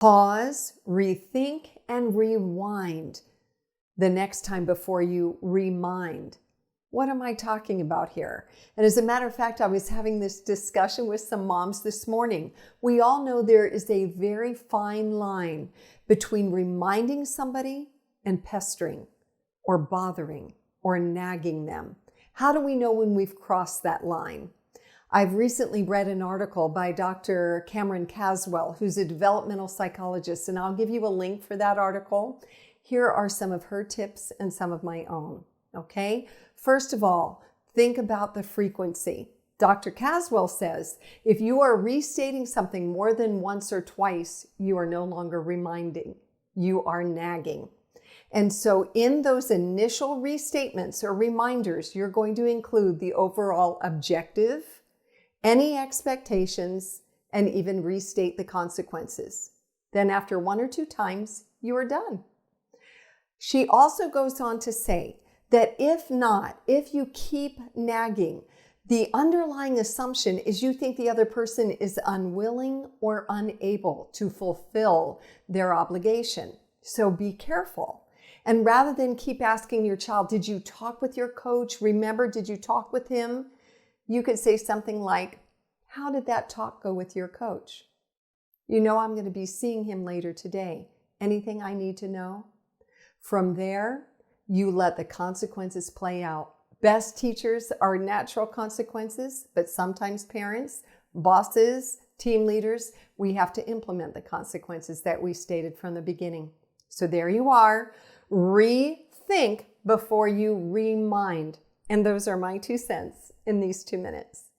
Pause, rethink, and rewind the next time before you remind. What am I talking about here? And as a matter of fact, I was having this discussion with some moms this morning. We all know there is a very fine line between reminding somebody and pestering or bothering or nagging them. How do we know when we've crossed that line? I've recently read an article by Dr. Cameron Caswell, who's a developmental psychologist, and I'll give you a link for that article. Here are some of her tips and some of my own, okay? First of all, think about the frequency. Dr. Caswell says, if you are restating something more than once or twice, you are no longer reminding, you are nagging. And so in those initial restatements or reminders, you're going to include the overall objective, any expectations, and even restate the consequences. Then after 1 or 2 times, you are done. She also goes on to say that if you keep nagging, the underlying assumption is you think the other person is unwilling or unable to fulfill their obligation. So be careful. And rather than keep asking your child, did you talk with your coach? Remember, did you talk with him? You could say something like, how did that talk go with your coach? You know I'm going to be seeing him later today. Anything I need to know? From there, you let the consequences play out. Best teachers are natural consequences, but sometimes parents, bosses, team leaders, we have to implement the consequences that we stated from the beginning. So there you are. Rethink before you remind. And those are my 2 cents in these 2 minutes.